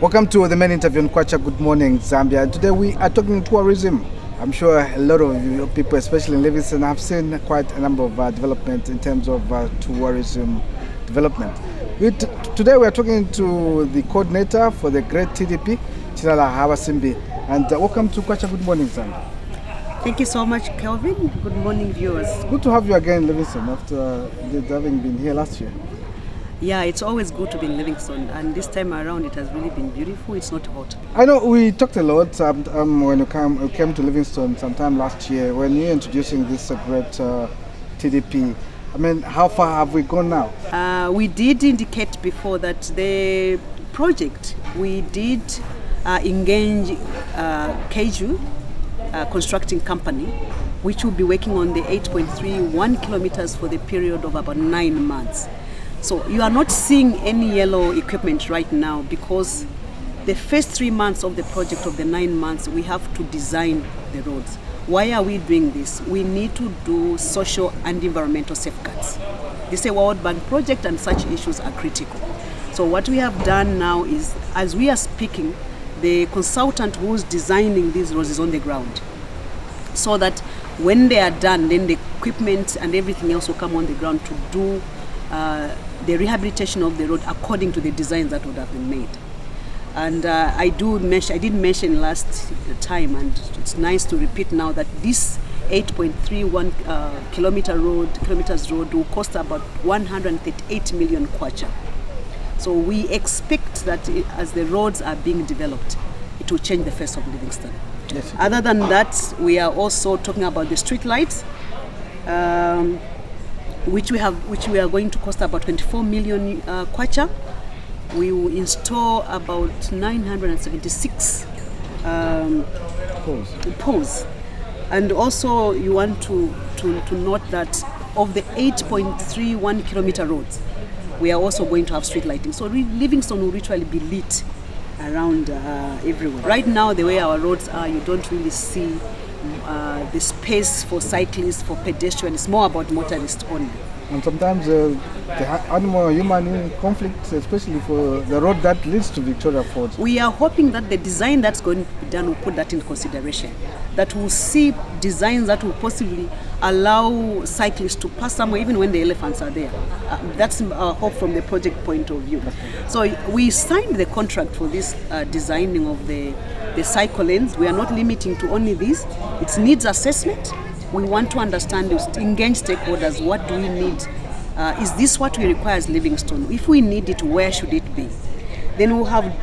Welcome to the main interview on Kwacha. Good morning, Zambia. Today we are talking tourism. I'm sure a lot of you people, especially in Livingstone, have seen quite a number of developments in terms of tourism development. Today we are talking to the coordinator for the Great TDP, Chinala Hawasimbi. And welcome to Kwacha. Good morning, Zambia. Thank you so much, Kelvin. Good morning, viewers. Good to have you again in Livingstone after having been here last year. Yeah, it's always good to be in Livingstone, and this time around it has really been beautiful. It's not hot. I know we talked a lot when you came to Livingstone sometime last year when you're introducing this great TDP. I mean, how far have we gone now? We did indicate before that the project, we did engage Keiju, constructing company, which will be working on the 8.31 kilometers for the period of about 9 months. So you are not seeing any yellow equipment right now because the first 3 months of the project, of the 9 months, we have to design the roads. Why are we doing this? We need to do social and environmental safeguards. This is a World Bank project and such issues are critical. So what we have done now is, as we are speaking, the consultant who's designing these roads is on the ground. So that when they are done, then the equipment and everything else will come on the ground to do the rehabilitation of the road according to the designs that would have been made. And I did mention last time, and it's nice to repeat now, that this 8.31 kilometers road will cost about 138 million kwacha. So we expect that as the roads are being developed, it will change the face of Livingstone. Yes. Other than that, we are also talking about the street lights. Which we are going to cost about 24 million kwacha. We will install about 976 poles. And also you want to note that of the 8.31 kilometer roads, we are also going to have street lighting. So Livingstone will literally be lit around everywhere. Right now, the way our roads are, you don't really see the space for cyclists, for pedestrians. It's more about motorists only. And sometimes the animal-human conflict, especially for the road that leads to Victoria Falls. We are hoping that the design that's going to be done will put that in consideration. That we'll see designs that will possibly allow cyclists to pass somewhere even when the elephants are there. That's our hope from the project point of view. So we signed the contract for this designing of the cycle lanes. We are not limiting to only this. It needs assessment. We want to understand, engage stakeholders. What do we need? Is this what we require as Livingstone? If we need it, where should it be? Then we'll have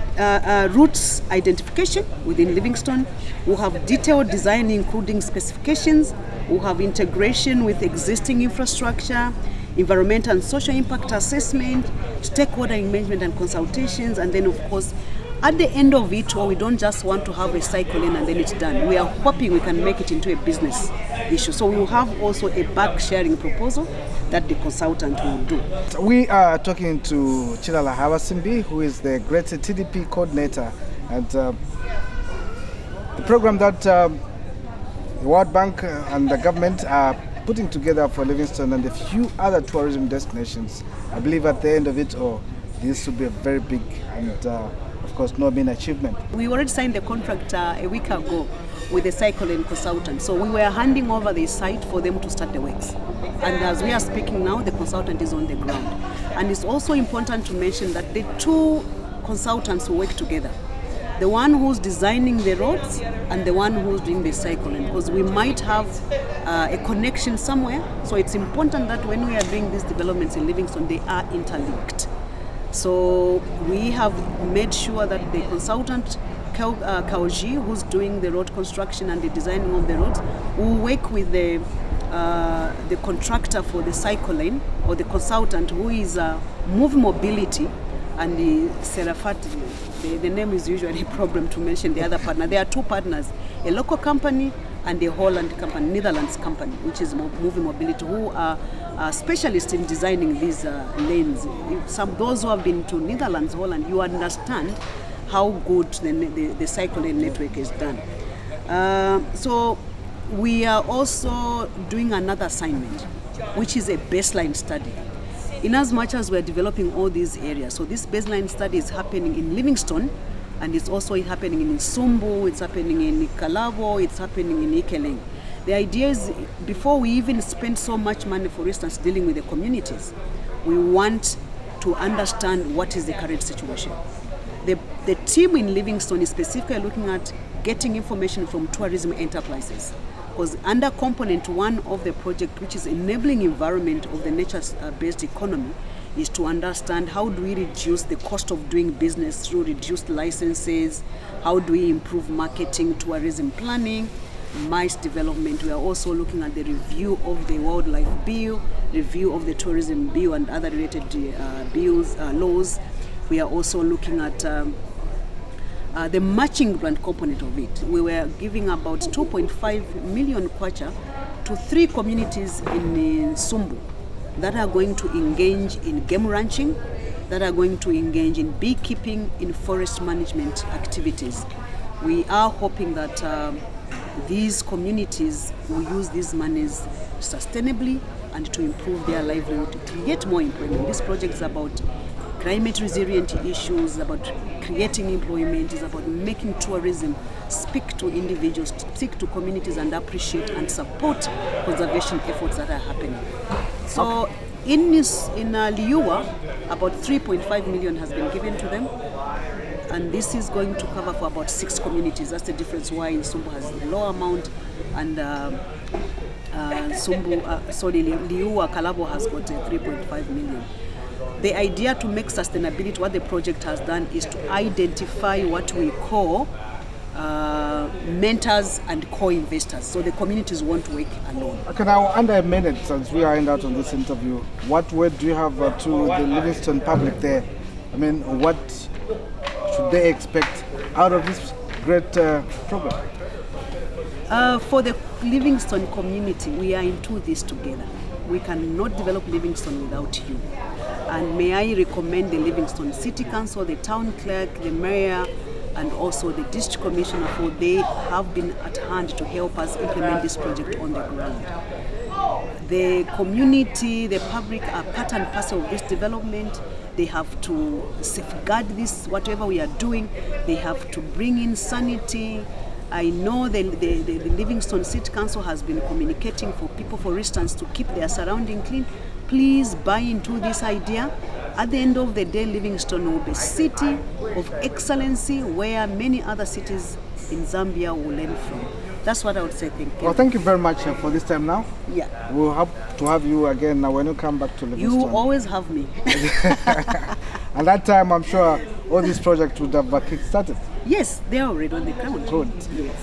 routes identification within Livingstone. We'll have detailed design, including specifications. We'll have integration with existing infrastructure, environmental and social impact assessment, stakeholder engagement and consultations, and then, of course, at the end of it all, we don't just want to have a cycle lane and then it's done. We are hoping we can make it into a business issue. So we will have also a back sharing proposal that the consultant will do. We are talking to Chinala Hawasimbi, who is the Great TDP coordinator, and the program that the World Bank and the government are putting together for Livingstone and a few other tourism destinations. I believe at the end of it all, this will be a very big and of course, no mean achievement. We already signed the contract a week ago with the cycle lane consultant. So we were handing over the site for them to start the works. And as we are speaking now, the consultant is on the ground. And it's also important to mention that the two consultants will work together. The one who's designing the roads and the one who's doing the cycle lane, because we might have a connection somewhere. So it's important that when we are doing these developments in Livingstone, they are interlinked. So we have made sure that the consultant, Kaoji, who's doing the road construction and the designing of the roads, will work with the contractor for the cycle lane, or the consultant who is Move Mobility, and the Serafat. The name is usually a problem to mention the other partner. There are two partners, a local company and a Holland company, Netherlands company, which is Moving Mobility, who are specialists in designing these lanes. Those who have been to Netherlands, Holland, you understand how good the cycle lane network is done. So we are also doing another assignment, which is a baseline study. In as much as we're developing all these areas, so this baseline study is happening in Livingstone, And it's also happening in Sumbu, it's happening in Kalabo, it's happening in Ikeleng. The idea is, before we even spend so much money, for instance, dealing with the communities, we want to understand what is the current situation. The team in Livingstone is specifically looking at getting information from tourism enterprises, because under component 1 of the project, which is enabling environment of the nature-based economy, is to understand how do we reduce the cost of doing business through reduced licenses, how do we improve marketing, tourism planning, MICE development. We are also looking at the review of the wildlife bill, review of the tourism bill and other related laws. We are also looking at the matching grant component of it. We were giving about 2.5 million kwacha to 3 communities in Sumbu that are going to engage in game ranching, that are going to engage in beekeeping, in forest management activities. We are hoping that these communities will use these monies sustainably and to improve their livelihood, to create more employment. This project is about climate resilient issues, about creating employment, is about making tourism speak to individuals, speak to communities and appreciate and support conservation efforts that are happening. So in Liuwa, about 3.5 million has been given to them. And this is going to cover for about 6 communities. That's the difference why in Sumbu has a low amount and Liuwa Kalabo has got 3.5 million. The idea to make sustainability, what the project has done is to identify what we call mentors and co-investors. So the communities won't work alone. Okay, now under a minute, since we are end out on this interview, what word do you have to the Livingstone public there? I mean, what should they expect out of this great program? For the Livingstone community, we are into this together. We cannot develop Livingstone without you. And may I recommend the Livingstone City Council, the town clerk, the mayor, and also the district commissioner, for they have been at hand to help us implement this project on the ground. The community, the public are part and parcel of this development. They have to safeguard this, whatever we are doing. They have to bring in sanity. I know the Livingstone City Council has been communicating for people, for instance, to keep their surrounding clean. Please buy into this idea. At the end of the day, Livingstone will be a city of excellency where many other cities in Zambia will learn from. That's what I would say. Thank you. Well, thank you very much for this time now. Yeah. We'll have to have you again now when you come back to Livingstone. You always have me. At that time, I'm sure all these projects would have kick-started. Yes, they are already on the ground. Good. Yes.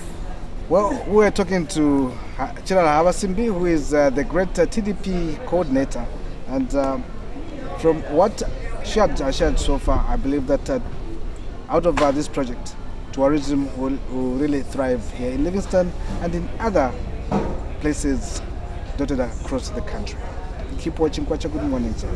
Well, we are talking to Chilala Hawasimbi, who is the great TDP coordinator. And from what she had shared so far, I believe that out of this project, tourism will really thrive here in Livingstone and in other places dotted across the country. Keep watching Kwacha. Good morning, sir.